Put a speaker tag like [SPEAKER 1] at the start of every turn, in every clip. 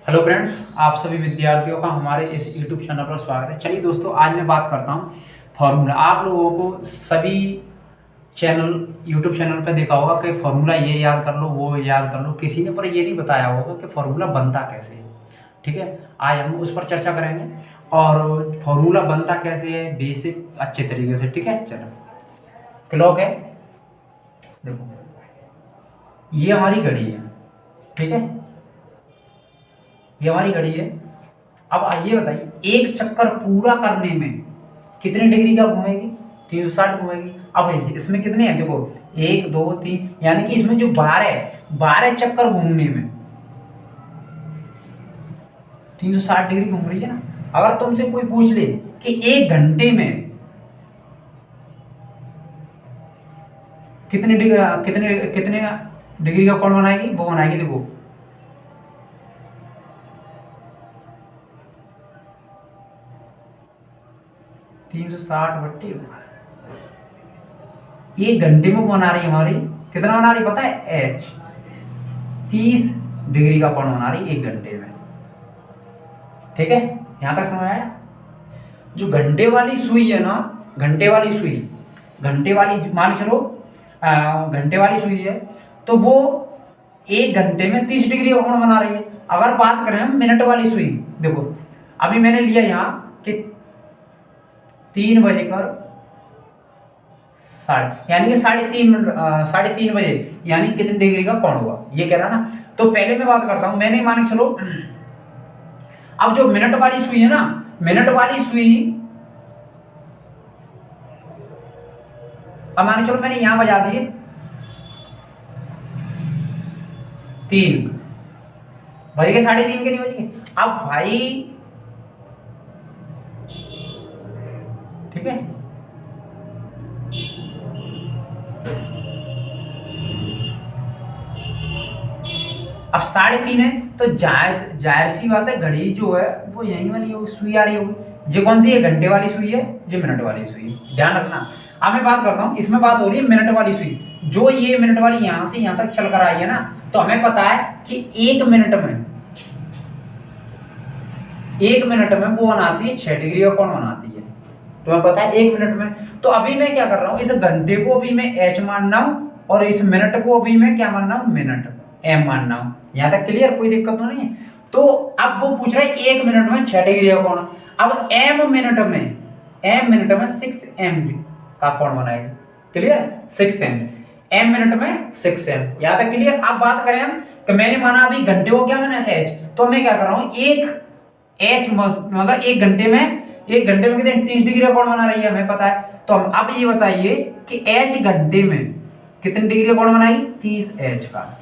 [SPEAKER 1] Hello friends, आप सभी विद्यार्थियों का हमारे इस यूट्यूब चैनल पर स्वागत है। चलिए दोस्तों, आज मैं बात करता हूँ फार्मूला। आप लोगों को सभी चैनल यूट्यूब चैनल पर देखा होगा कि फार्मूला ये याद कर लो, वो याद कर लो। किसी ने पर ये नहीं बताया होगा कि फार्मूला बनता कैसे है। ठीक है, आज हम उस पर चर्चा करेंगे और फार्मूला बनता कैसे है बेसिक अच्छे तरीके से। ठीक है, चलो क्लॉक है, देखो ये हमारी घड़ी है। ठीक है, ये हमारी घड़ी है। अब आइए बताइए, एक चक्कर पूरा करने में कितने डिग्री का घूमेगी? 360 घूमेगी। अब इसमें कितने हैं देखो, 1 2 3, यानी कि इसमें जो 12 चक्कर घूमने में 360 डिग्री घूम रही है ना। अगर तुमसे कोई पूछ ले कि 1 घंटे में कितने डिग्री कितने कितने डिग्री का कोण बनाएगी, वो बनाएगी देखो 360/12। 1 घंटे में बना रही है हमारी, कितना बना रही पता है? एच 30 डिग्री का कोण बना रही 1 घंटे में। ठीक है, यहां तक समझ आया? जो घंटे वाली सुई है ना, घंटे वाली सुई, घंटे वाली मान चलो घंटे वाली सुई है, तो वो 1 घंटे में 30 डिग्री का कोण बना रही है। अगर बात करें हम मिनट वाली सुई, देखो अभी मैंने लिया यहाँ कि 3:60, यानी कि 3:30 बजे, यानी कितने डिग्री का कोण हुआ ये कह रहा ना। तो पहले मैं बात करता हूं, मैंने मान चलो अब जो मिनट वाली सुई है ना, मिनट वाली सुई अब मान चलो मैंने यहां बजा दिए 3 बज गए, 3:30 के नहीं बज गए। अब भाई ठीक है, अब 3:30 है तो जाहिर सी बात है, घड़ी जो है वो यही वाली होगी, सुई आ रही होगी। ये कौन सी है? घंटे वाली सुई है, ये मिनट वाली सुई है, ध्यान रखना। अब मैं बात करता हूं, इसमें बात हो रही है मिनट वाली सुई। जो ये मिनट वाली यहां से यहां तक चलकर आई है ना, तो हमें पता है कि 1 मिनट में वो बनाती है 6 डिग्री का कोण बनाती है। तुम्हें पता है 1 मिनट में। तो अभी मैं क्या कर रहा हूं, इस घंटे को भी मैं एच मान रहा हूं और इस मिनट को भी मैं क्या मान रहा हूं? मिनट, एम मान रहा हूं। यहां तक क्लियर? कोई दिक्कत तो नहीं है। तो अब वो पूछ रहा है 1 मिनट में 6 डिग्री का कोण। अब एम मिनट में 6 एम का कोण बनाएगा। क्लियर? 6 एम, एम मिनट में 6 एम। यहां तक क्लियर? अब बात करें हम कि मैंने माना अभी घंटे को क्या बनाया था? एच। तो मैं क्या कर रहा हूं, एक एच मतलब 1 घंटे में कितने 30 डिग्री का कोण बना रही है, हमें पता है। तो हम अब ये बताइए कि एच घंटे में कितने डिग्री का कोण बनाएगी? 30 एच का।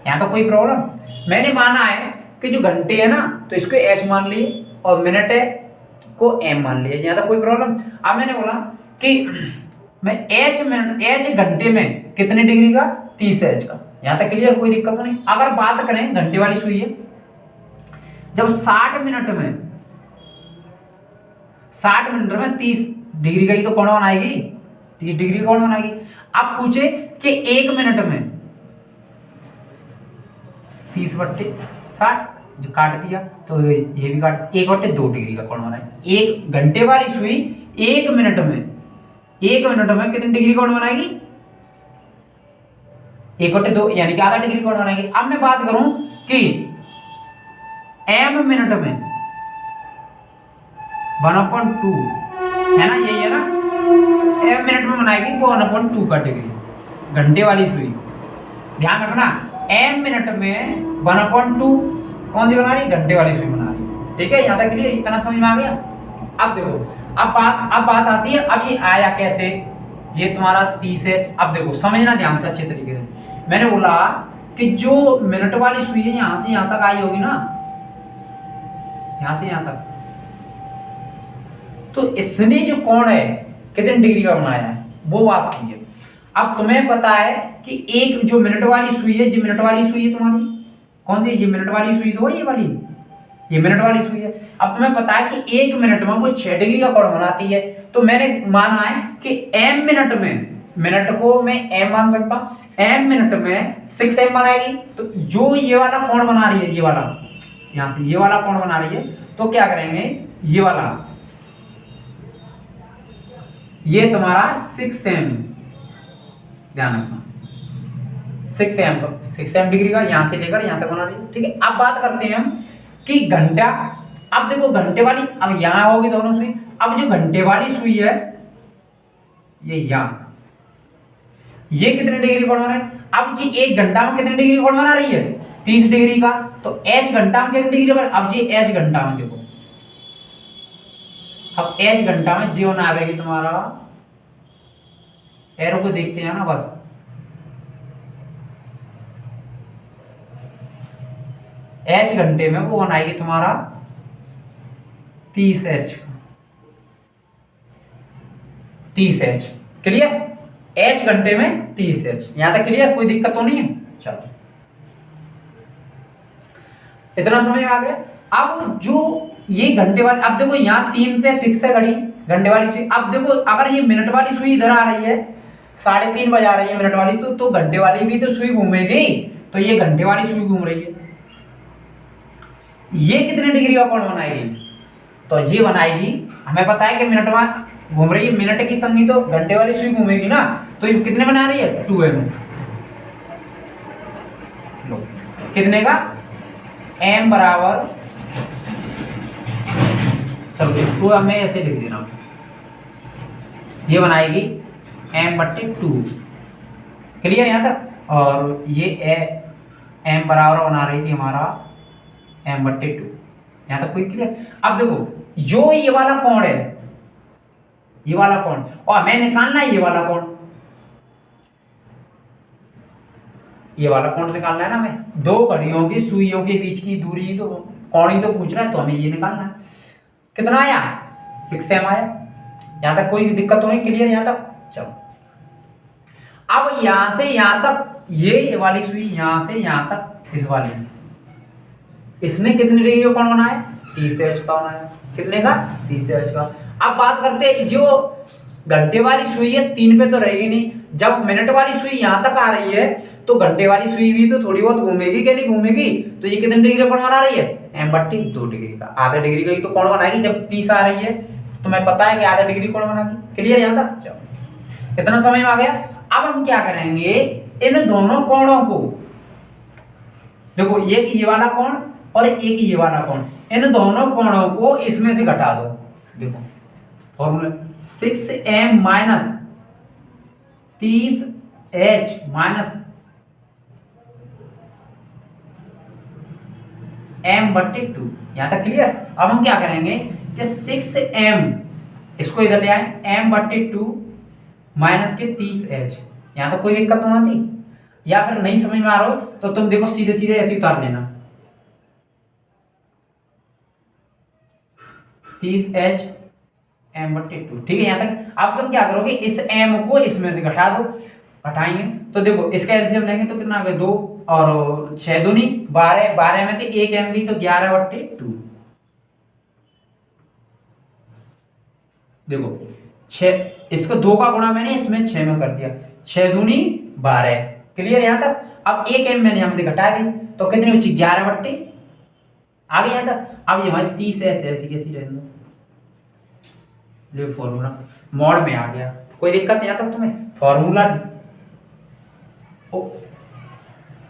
[SPEAKER 1] यहां तो कोई प्रॉब्लम? मैंने माना है कि जो घंटे है ना, तो इसको एच मान लिए और मिनट है को एम मान लिए। यहां तो कोई प्रॉब्लम? अब मैंने बोला कि मैं एच घंटे में कितने डिग्री का? 30 एच का। यहां तक क्लियर? कोई दिक्कत तो नहीं। अगर बात करें घंटे वाली सुई है, जब 60 मिनट में 30 डिग्री का ही तो कोण बनाएगी, 30 डिग्री कोण बनाएगी। अब पूछे कि 1 मिनट में 30/60, जो काट दिया तो ये भी काट, 1/2 डिग्री का कोण बनाएगी। एक घंटे वाली सुई 1 मिनट में कितनी डिग्री कोण बनाएगी? 1/2, यानी कि आधा डिग्री कोण बनाएगी। अब मैं बात करूं कि एम मिनट में 1/2 है ना, यही है ना। एम मिनट में बनाएगी वो 1/2 का डिग्री, घंटे वाली सुई। ध्यान रखना, एम मिनट में 1/2 कौन सी बना रही? घंटे वाली सुई बना रही। ठीक है, यहां तक क्लियर? इतना समझ में आ गया? अब देखो, अब बात आती है, अब ये आया कैसे? ये तुम्हारा 30 एच। अब देखो समझना ध्यान से अच्छे तरीके से। मैंने बोला कि जो मिनट वाली सुई है यहां से यहां तक आई होगी ना, यहां से यहां तक, तो इसने जो कोण है कितने डिग्री का बनाया है वो बात की है। अब तुम्हें पता है कि एक जो मिनट वाली सुई है, जो मिनट वाली सुई है तुम्हारी कौन सी? ये मिनट वाली सुई तो ये वाली, ये मिनट वाली सुई है। अब तुम्हें पता है कि 1 मिनट में वो 6 डिग्री का कोण बनाती है। तो मैंने माना है कि एम मिनट में, मिनट को मैं एम मान सकता हूं, m मिनट में 6m बनाएगी। तो जो ये वाला कोण बना रही है, ये वाला यहां से ये वाला कोण बना रही है, तो क्या करेंगे, ये वाला ये तुम्हारा 6m, ध्यान रखना 6m डिग्री का यहां से लेकर यहां तक बना रही है। ठीक है, अब बात करते हैं हम कि घंटा। अब देखो घंटे वाली, अब यहां होगी दोनों सुई, अब जो घंटे वाली सुई है ये यहां, ये कितने डिग्री कोण बना है। अब जी 1 घंटा में कितने डिग्री कोण बना रही है, 30 डिग्री का। तो h घंटा में कितने डिग्री बना, अब जी h घंटा में देखो, अब h घंटा में जीवन आएगी तुम्हारा, एरो को देखते हैं ना बस, h घंटे में वो बनाएगी तुम्हारा 30h, 30h क्लियर, h घंटे में 30h, यहां तक क्लियर, कोई दिक्कत तो नहीं है। चलो इतना समझ में आ गया। अब जो ये घंटे वाली, अब देखो यहाँ 3 पे फिक्स है घड़ी, घंटे वाली सुई। अब देखो अगर ये मिनट वाली सुई इधर आ रही है, 3:30 बजा रही है मिनट वाली, तो घंटे वाली भी तो सुई घूमेगी। तो ये घंटे वाली सुई घूम रही है, ये कितने डिग्री का कोण बनाएगी, तो ये बनाएगी, हमें पता है कि मिनट में घूम रही है, मिनट की संगी तो घंटे वाली सुई घूमेगी ना, तो ये कितने बना रही है, 2m। लो कितने का, m बराबर, चलो इसको हमें ऐसे लिख देना, ये बनाएगी m/2, क्लियर यहां तक। और ये m बराबर बना रही थी हमारा m/2, यहां तक कोई क्लियर। अब देखो जो ये वाला कोण है, ये वाला कोण, और हमें निकालना है ये वाला कोण, ये वाला कोण निकालना है ना हमें, दो घड़ियों की सुइयों के बीच की दूरी, तो कोण ही तो पूछ रहा है, तो हमें ये निकालना है। कितना आया, 6m आया, यहां तक कोई दिक्कत तो नहीं, क्लियर यहां तक। चलो अब यहां से यहां तक ये वाली सुई, यहां से यहां तक इस वाली, इसने कितने डिग्री का कोण बनाया, 30h का बनाया, कितने का, 30h का। अब बात करते हैं, जो घंटे वाली सुई है 3 पे तो रहेगी नहीं, जब मिनट वाली सुई यहां तक आ रही है, तो घंटे वाली सुई भी तो थोड़ी बहुत घूमेगी, क्या नहीं घूमेगी। तो ये कितने डिग्री का कोण बना रही है, m/2 डिग्री का, आधा डिग्री का ही तो कोण बनाएगी, जब 30 आ रही है तो तुम्हें पता है कि आधा डिग्री कोण बनाएगी, क्लियर यहां तक। चलो इतना समझ में आ गया। अब हम क्या करेंगे, इन दोनों कोणों को, देखो एक ये वाला कोण और एक ये वाला कोण, इन दोनों कोणों को इसमें से घटा दो। देखो formula 6m minus 30h minus m/2, यहां तक क्लियर। अब हम क्या करेंगे कि 6m, इसको इधर ले आए, m/2 माइनस के 30h, यहां तक कोई दिक्कत तो नहीं थी। या फिर नहीं समझ में आ रहा हो तो तुम देखो सीधे सीधे ऐसे उतार लेना, 30h m/2, ठीक है यहां तक। अब तुम क्या करोगे, इस m को इसमें से घटा दो, घटाएंगे तो देखो इसका एलसीएम लेंगे तो कितना आ गया, 2 और 6 दूनी 12, 12 में से 1 m गई तो 11/2। देखो 6, इसको 2 का गुणा मैंने इसमें 6 में कर दिया, 6 दूनी 12, क्लियर यहां तक। अब 1 m मैंने यहां से घटा दी, तो कितनी बची, 11/2 आ गई यहां तक। अब ये हमारी 30 ऐसी कैसी रहने दो, फॉर्मूला मोड में आ गया, कोई दिक्कत नहीं आता तुम्हें, फॉर्मूला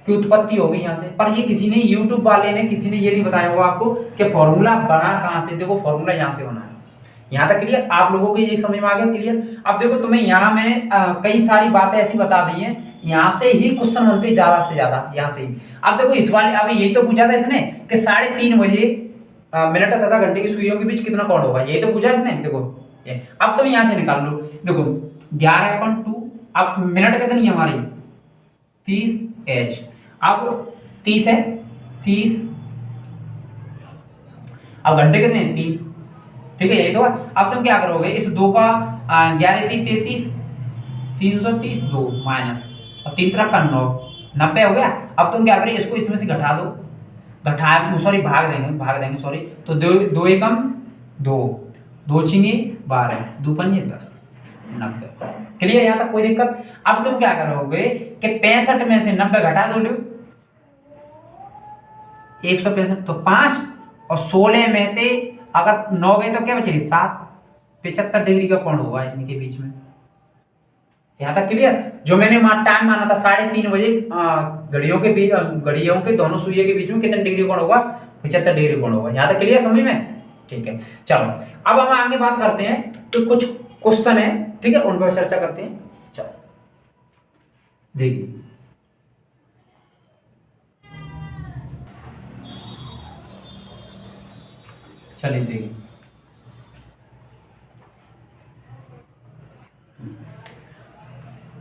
[SPEAKER 1] की उत्पत्ति हो गई यहाँ से। पर ये किसी ने, यूट्यूब वाले ने, किसी ने ये नहीं बताया होगा आपको कि फॉर्मूला बना कहाँ से। देखो फॉर्मूला यहाँ से बना है, यहाँ तक क्लियर, आप लोगों को ये समझ में आ गया, क्लियर। अब देखो तुम्हें यहाँ मैंने कई सारी बातें ऐसी बता दी हैं, यहाँ से ही क्वेश्चन बनते ज्यादा से ज्यादा, यहाँ से ही। अब देखो इस वाले, अब यही तो पूछा था इसने कि 3:30 बजे मिनट तथा घंटे की सुइयों के बीच कितना कोण होगा, यही तो पूछा इसने। देखो अब तुम यहाँ से निकाल लो, देखो 11/2, अब मिनट कितनी है हमारी, 30h, अब 30 है, 30, अब घंटे कितने हैं, 3, ठीक है यही तो है। अब तुम क्या करोगे, इस 2 का 11 3 33, 330, 2 माइनस, और 3 3 का 9, 90 हो गया। अब तुम क्या करें, इसको इसमें से घटा दो, सॉरी भाग देंगे सॉरी, तो 2 एकम 2, 2 चिंगे 12, 2 पंजे 10, 90। क्लियर, यहाँ तक कोई दिक्कत? अब तुम क्या करोगे कि 65 में से 90 घटा दो, 165 तो 5, और 16 में से अगर 9 गए तो क्या बचेगी 7, 75 डिग्री का कोण होगा इनके बीच में। यहाँ तक क्लियर? जो मैंने टाइम माना था 3:30 बजे, घड़ियों के बीच, घड़ियों के दोनों सुइयों के बीच में कितने डिग्री कोण होगा, 75 डिग्री कोण होगा। यहाँ तक क्लियर समझ में? ठीक है, चलो अब हम आगे बात करते हैं, तो कुछ क्वेश्चन है, ठीक है, उन पर चर्चा करते हैं। चलो देखिए, चलिए देखिए,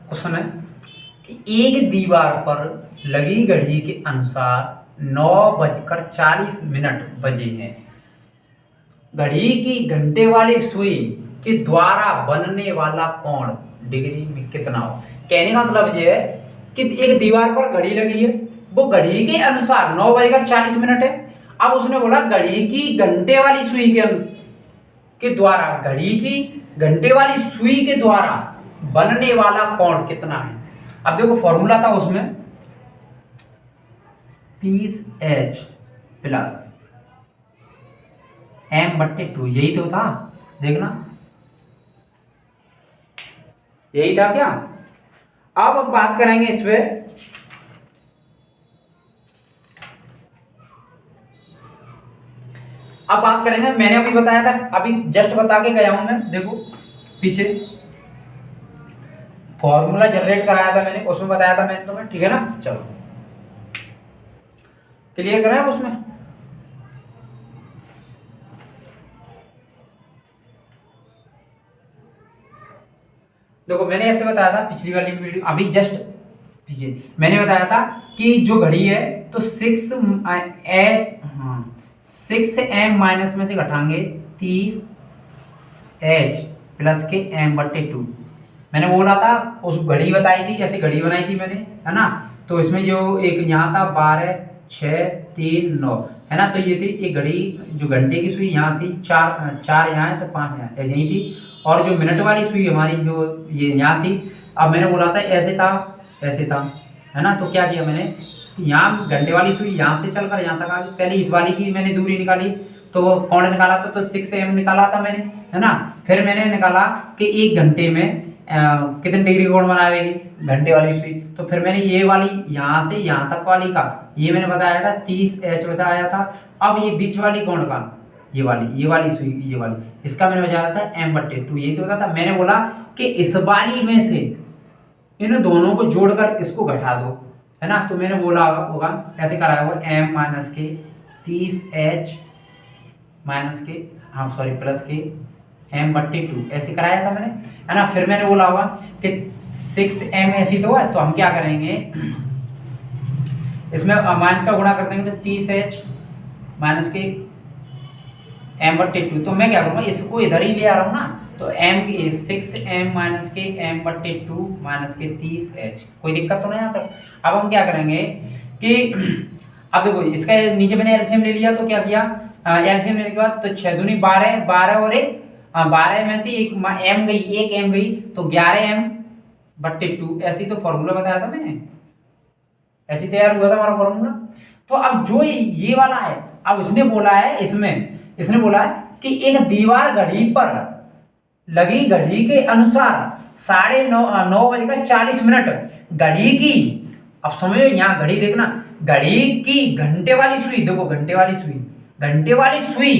[SPEAKER 1] क्वेश्चन है कि एक दीवार पर लगी घड़ी के अनुसार 9:40 बजे हैं। घड़ी की घंटे वाली सुई के द्वारा बनने वाला कोण डिग्री में कितना हो। कहने का मतलब ये है कि एक दीवार पर घड़ी लगी है, वो घड़ी के अनुसार 9:40 है। अब उसने बोला घड़ी की घंटे वाली सुई के द्वारा, घड़ी की घंटे वाली सुई के द्वारा बनने वाला कोण कितना है। अब देखो फॉर्मूला था उसमें 30H प्लस M/2, यही तो था, देखना यही था क्या। अब हम बात करेंगे इस पे, अब बात करेंगे, मैंने अभी बताया था, अभी जस्ट बता के गया हूं मैं, देखो पीछे फॉर्मूला जनरेट कराया था मैंने, उसमें बताया था मैंने तुम्हें, ठीक है ना। चलो क्लियर करें आप उसमें। देखो मैंने ऐसे बताया था पिछली वाली वीडियो, अभी जस्ट पीछे मैंने बताया था कि जो घड़ी है तो 6M माइनस में से घटाएंगे 30H प्लस के M/2। मैंने बोला था, उस घड़ी बताई थी, ऐसे घड़ी बनाई थी मैंने, है ना। तो इसमें जो एक यहाँ था 12, 6, 3, 9, है ना। तो ये थी एक घड़ी, जो घंटे की सुई यहाँ थी, 4 यहाँ है तो 5 यहाँ यही थी। और जो मिनट वाली सुई हमारी जो ये यहाँ थी, अब मैंने बोला था ऐसे था, ऐसे था, है ना। तो क्या किया मैंने कि यहाँ घंटे वाली सुई यहाँ से चलकर यहाँ तक आ गई। पहले इस वाली की मैंने दूरी निकाली, तो कोण निकाला था, तो 6M निकाला था मैंने, है ना। फिर मैंने निकाला कि एक घंटे में कितने डिग्री कोण बनाएगी घंटे वाली सुई। तो फिर मैंने ये वाली यहाँ से यहाँ तक वाली का ये मैंने बताया था 30H बताया था। अब ये बीच वाली कोण का ये वाली सुई, ये वाली, इसका मैंने बताया था M/2, यही तो बताया था। मैंने बोला कि इस वाली में से इन दोनों को जोड़कर इसको घटा दो, है ना। तो मैंने बोला होगा ऐसे कराया होगा M माइनस के 30H माइनस के, हाँ सॉरी, प्लस के M/2 ऐसे कराया था मैंने, है ना। फिर मैंने बोला होगा कि 6M ऐसी तो है, तो हम क्या करेंगे इसमें माइनस का गुणा कर देंगे, तो 30H माइनस के M/2। तो मैं क्या करूँगा, इसको इधर ही ले आ रहा हूँ ना, तो 6M माइनस के M/2 माइनस के 30H, कोई दिक्कत तो नहीं यहाँ तक। अब हम क्या करेंगे कि अब देखो इसका नीचे मैंने एलसीएम ले लिया, तो क्या किया, एलसीएम लेने के बाद तो 6 दूनी 12, 12 और 1, 12 में थी एक M गई, एक M गई, तो 11M/2, ऐसे तो फॉर्मूला बताया था मैंने, ऐसे तैयार हुआ था हमारा फॉर्मूला। तो अब जो ये वाला है, अब उसने बोला है, इसने बोला है कि एक दीवार घड़ी पर लगी घड़ी के अनुसार 9:40 घड़ी की, अब समझो यहाँ घड़ी देखना, घड़ी की घंटे वाली सुई, देखो घंटे वाली सुई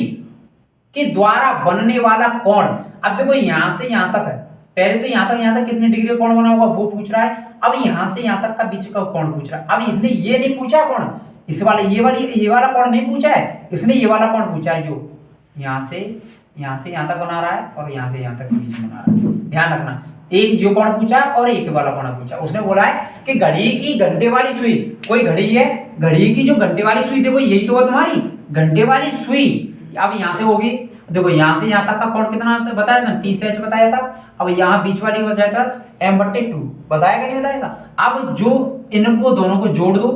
[SPEAKER 1] के द्वारा बनने वाला कोण। अब देखो यहाँ से यहाँ तक है, पहले तो यहाँ तक कितने डिग्री का कोण बना होगा वो पूछ रहा है। अब यहाँ से यहाँ तक का बीच का कोण पूछ रहा है। अब इसने ये नहीं पूछा कोण, इस वाले ये वाला कोण नहीं पूछा है, इसने ये वाला कोण पूछा है, जो यहाँ से यहाँ तक बना रहा है और यहाँ से यहाँ तक बीच में बना रहा है। ध्यान रखना, एक ये कोण पूछा और एक वाला कोण पूछा। उसने बोला है कि घड़ी की घंटे वाली सुई, कोई घड़ी है, घड़ी की जो घंटे वाली सुई, देखो यही तो है तुम्हारी घंटे वाली सुई। अब यहाँ से होगी, देखो यहाँ से यहाँ तक का कोण कितना बताया था, 30H बताया था। अब यहाँ बीच वाली को बताया था M/2, बताया नहीं बताया था। अब जो इनको दोनों को जोड़ दो,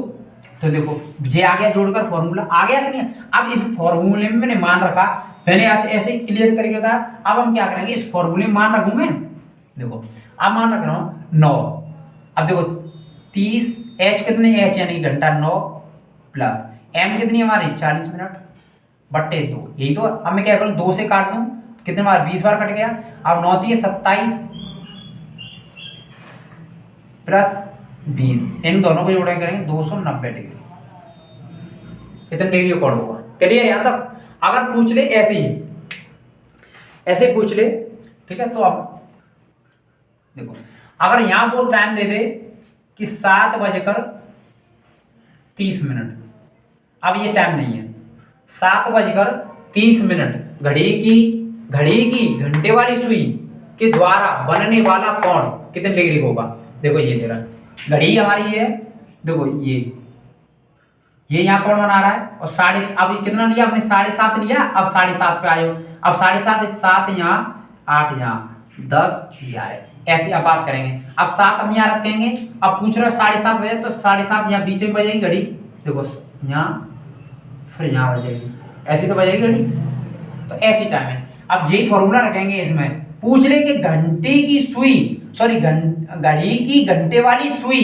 [SPEAKER 1] तो देखो जे आ गया, जोड़कर फॉर्मूला आ गया कि नहीं। अब इस फॉर्मूले में मैंने मान रखा, मैंने ऐसे क्लियर करके बताया। अब हम क्या करेंगे, इस फॉर्मूले में मान रखूं मैं, देखो अब मान रख रहा हूँ 9। अब देखो 30 एच कितने, एच यानी कि घंटा 9 प्लस एम कितनी हमारी 40 मिनट बट्टे 2, यही तो। अब मैं क्या करूँ 2 से काट दूं, कितने बार 20 बार कट गया। अब 9 3 27 प्लस 20, इन दोनों को जोड़े करेंगे 290 डिग्री। कितने डिग्री कोण होगा, क्लियर यहां तक। अगर पूछ ले ऐसे ही, ऐसे पूछ ले, ठीक है। तो अब देखो अगर यहां वो टाइम दे दे कि 7:30, अब ये टाइम नहीं है, 7:30 घड़ी की घंटे वाली सुई के द्वारा बनने वाला कोण कितने डिग्री होगा। देखो ये दे रहा है, घड़ी हमारी ये है, देखो ये यहाँ कोण बना रहा है, और अब ये कितना लिया हमने 7.5 लिया। अब 7.5 पे आए हो, अब 7.5 7 यहाँ 8 यहाँ 10 11, ऐसी अब बात करेंगे। अब 7 हम यहाँ रखेंगे, अब पूछ रहे हो 7.5 बजे, तो 7.5 यहाँ बीच में बजेगी घड़ी, देखो यहाँ फिर यहाँ बजेगी, ऐसी तो बजेगी घड़ी। तो ऐसी टाइम है। अब यही फॉर्मूला रखेंगे इसमें, पूछ ले कि घंटे की सुई, सॉरी घड़ी की घंटे वाली सुई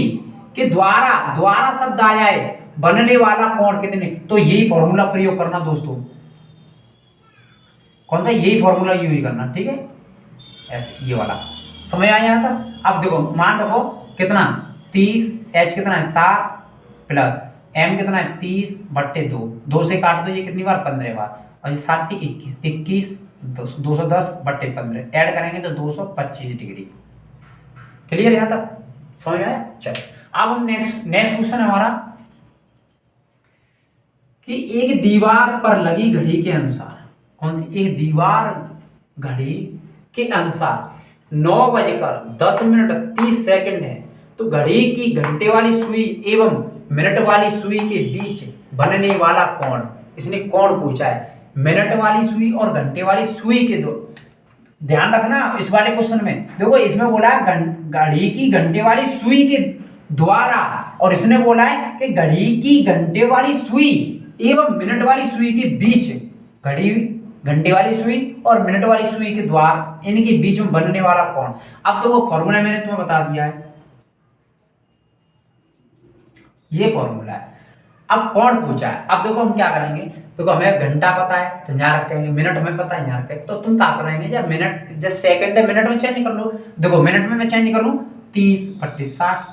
[SPEAKER 1] के द्वारा शब्द आया है, बनने वाला कोण कितने। तो यही फॉर्मूला प्रयोग करना दोस्तों, कौन सा, यही फॉर्मूला यूज करना, ठीक है। ऐसे ये वाला समझ आया था। अब देखो मान रखो कितना 30, एच कितना है 7 प्लस एम कितना है 30 बट्टे 2, 2 से काट दो, ये कितनी बार 15 बार, और ये 7 21 210 बट्टे 15 ऐड करेंगे तो 225 डिग्री। क्लियर यहां तक, समझ आया। चलो अब हम नेक्स्ट क्वेश्चन हमारा कि एक दीवार पर लगी घड़ी के अनुसार, कौन सी, एक दीवार घड़ी के अनुसार 9:10:30 है, तो घड़ी की घंटे वाली सुई एवं मिनट वाली सुई के बीच बनने वाला कोण, इसने कोण पूछा है, मिनट वाली सुई और घंटे वाली सुई के दो। ध्यान रखना इस वाले क्वेश्चन में, देखो इसमें बोला है घड़ी की घंटे वाली सुई के द्वारा, और इसने बोला है कि घड़ी की घंटे वाली सुई एवं मिनट वाली सुई के बीच, घड़ी घंटे वाली सुई और मिनट वाली सुई के द्वार, इनके बीच में बनने वाला कोण। अब तो वो फॉर्मूला मैंने तुम्हें बता दिया है, ये फॉर्मूला है। अब कोण पूछा है, अब देखो हम क्या करेंगे, देखो हमें घंटा पता है तो यहाँ रखेंगे, मिनट हमें पता है यहाँ रखेंगे, तो तुम क्या करेंगे, जब मिनट जब सेकंड है मिनट में चेंज कर लो। देखो मिनट में मैं चेंज करूँ 30 बट्टे 60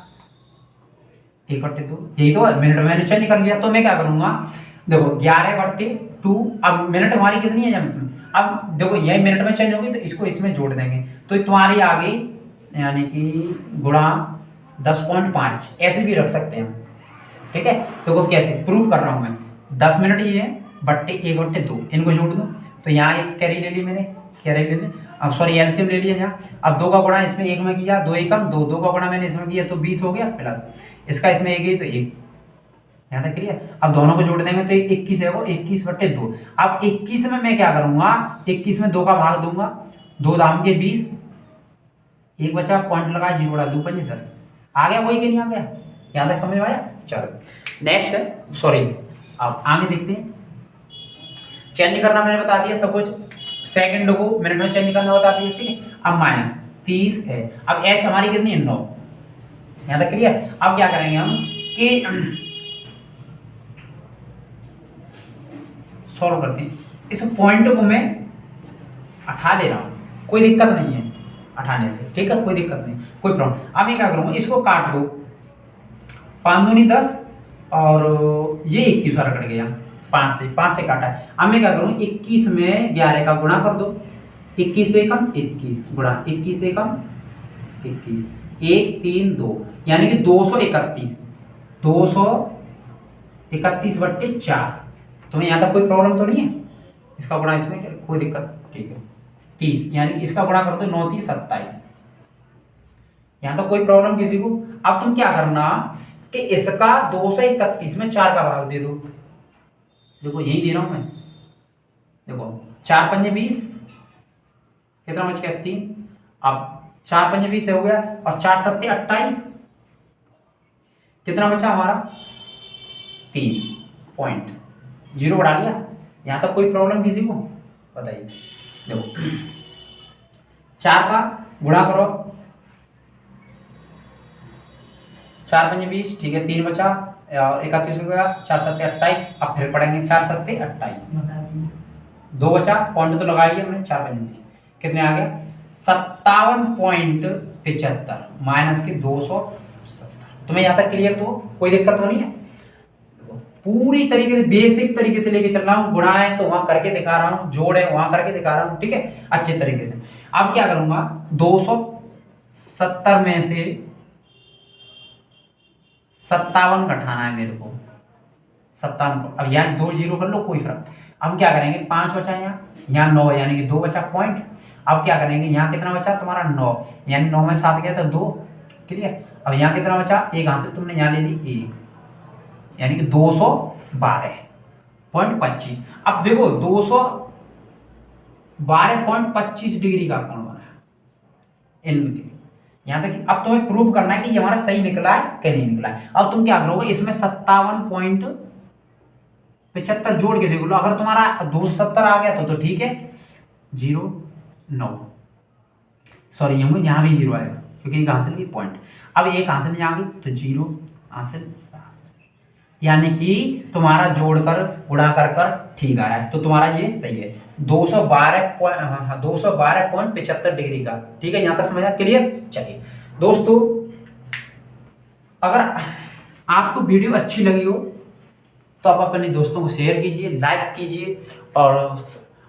[SPEAKER 1] 1 बट्टे 2, यही तो मिनट में मैंने चेंज कर लिया। तो मैं क्या करूंगा, देखो 11 बट्टे 2, अब मिनट हमारी कितनी है जब इसमें, अब देखो यही मिनट में चेंज होगी तो इसको इसमें जोड़ देंगे, तो तुम्हारी आ गई यानी कि गुणा 10.5, ऐसे भी रख सकते हैं हम, ठीक है। देखो कैसे प्रूव कर रहा हूं मैं, 10 मिनट ये है बट्टे 1 बट्टे 2, इनको जोड़ दूं तो यहाँ एक कैरी ले ली मैंने, कैरी ले ली, अब सॉरी एलसीएम ले लिया यहाँ। अब 2 का गुणा इसमें 1 में किया, 2 एकम 2, 2 का गुणा मैंने इसमें किया तो 20 हो गया, प्लस इसका इसमें 1 है तो 1, यहाँ तक क्लियर। अब दोनों को जोड़ देंगे तो 21 है, वो 21 बट्टे 2। अब 21 में मैं क्या करूंगा, 21 में 2 का भाग दूंगा, 2 दाम के 20, 1 बचा, पॉइंट लगा, 0 बड़ा 2 5 10, आ गया वही कि नहीं आ गया, यहाँ तक समझ में आया। चलो नेक्स्ट है, सॉरी अब आगे देखते हैं। चेंज करना मैंने बता दिया सब कुछ, सेकंड को मिनट में चेंज करना बता दिया, ठीक है। अब माइनस 30 है, अब एच हमारी कितनी है 9, यहाँ तक क्लियर। अब क्या करेंगे हम कि सॉल्व करते हैं, इस पॉइंट को मैं हटा दे रहा हूँ, कोई दिक्कत नहीं है हटाने से, ठीक है, कोई दिक्कत नहीं, कोई प्रॉब्लम। अब मैं क्या करूँगा, इसको काट दो, 5 दूनी 10 और ये 21 वाला कट गया, 5 से काटा है। अब मैं क्या करूँ, 21 में 11 का गुणा कर दो, 21 से कम 21 गुणा 21 से कम 21, 1 3 2 यानी कि 231 बट्टे 4। तुम्हें यहाँ तक कोई प्रॉब्लम तो नहीं है, इसका गुणा इसमें कोई दिक्कत, ठीक है। 30 यानी इसका गुणा कर दो, 9 3 27, यहाँ तक कोई प्रॉब्लम किसी को। अब तुम क्या करना कि इसका 231 में 4 का भाग दे दो, देखो यही दे रहा हूं मैं, देखो 4 पंजे 20, कितना बच गया 3, अब 4 पंजे 20 हो गया, और 4 सत्ते 28, कितना बचा हमारा 3 पॉइंट, 0 बढ़ा लिया। यहां तक कोई प्रॉब्लम किसी को बताइए। देखो 4 का गुणा करो 4 5 20, ठीक है 3 बचा और 31 हो गया, 4 7 28। अब फिर पढ़ेंगे 4 7 28, 2 बचा, पॉइंट तो लगा लिया हमने, 4 5 20, कितने आ गया 57.75 माइनस के 270। तुम्हें यहाँ तक क्लियर? तो कोई दिक्कत तो नहीं है? पूरी तरीके से बेसिक तरीके से लेके चल रहा हूँ, गुणा है तो वहां करके दिखा रहा हूँ, जोड़ है वहां करके दिखा रहा हूँ, ठीक है अच्छे तरीके से। अब क्या करूंगा, 270 में से 57 घटाना है मेरे को, 57 को। अब यहाँ 2 जीरो कर लो, कोई फर्क। अब क्या करेंगे, 5 बचा यहाँ 9 यानी कि 2 बचा पॉइंट। अब क्या करेंगे, यहाँ कितना बचा तुम्हारा 9, यानी 9 में 7 गया तो 2, क्लियर। अब यहाँ कितना बचा, एक हासिल तुमने यहाँ ले ली 1, यानी कि 212.25। अब देखो 212.25 डिग्री का कोण बना है इनके, यहां तक। अब तुम्हें प्रूव करना है कि ये हमारा सही निकला है कि नहीं निकला है। अब तुम क्या करोगे, इसमें 57.75 जोड़ के देख लो, अगर तुम्हारा 270 आ गया तो ठीक है, 0 9, सॉरी यहां भी 0 आएगा क्योंकि एक हासिल भी पॉइंट। अब एक हासिल यहाँ गई तो 0 हासिल 7, यानी कि तुम्हारा जोड़कर गुणा कर ठीक आ रहा है, तो तुम्हारा ये सही है 212.75 डिग्री का, ठीक है। यहां तक समझा, क्लियर। चलिए दोस्तों, अगर आपको वीडियो अच्छी लगी हो तो आप अपने दोस्तों को शेयर कीजिए, लाइक कीजिए, और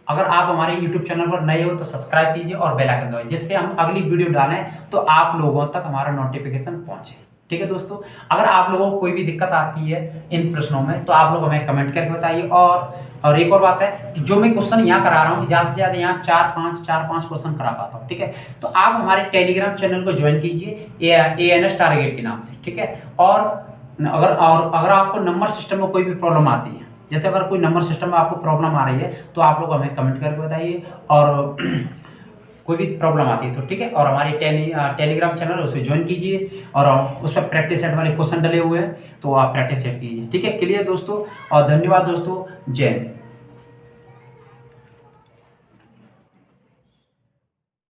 [SPEAKER 1] अगर आप हमारे YouTube चैनल पर नए हो तो सब्सक्राइब कीजिए और बेल आइकन दबाइए, जिससे हम अगली वीडियो डालें तो आप लोगों तक हमारा नोटिफिकेशन पहुंचे, ठीक है दोस्तों। अगर आप लोगों को कोई भी दिक्कत आती है इन प्रश्नों में तो आप लोग हमें कमेंट करके बताइए। और एक और बात है कि जो मैं क्वेश्चन यहाँ करा रहा हूँ, ज़्यादा से ज़्यादा यहाँ 4-5 क्वेश्चन करा पाता हूँ, ठीक है। तो आप हमारे टेलीग्राम चैनल को ज्वाइन कीजिए ANS टारगेट के नाम से, ठीक है। और अगर आपको नंबर सिस्टम में कोई भी प्रॉब्लम आती है, जैसे अगर कोई नंबर सिस्टम में आपको प्रॉब्लम आ रही है तो आप लोग हमें कमेंट करके बताइए, और कोई भी प्रॉब्लम आती है तो ठीक है। और हमारे टेलीग्राम चैनल उसे ज्वाइन कीजिए, और उस पर प्रैक्टिस सेट वाले क्वेश्चन डले हुए हैं तो आप प्रैक्टिस सेट कीजिए, ठीक है। क्लियर दोस्तों, और धन्यवाद दोस्तों, जय हिंद।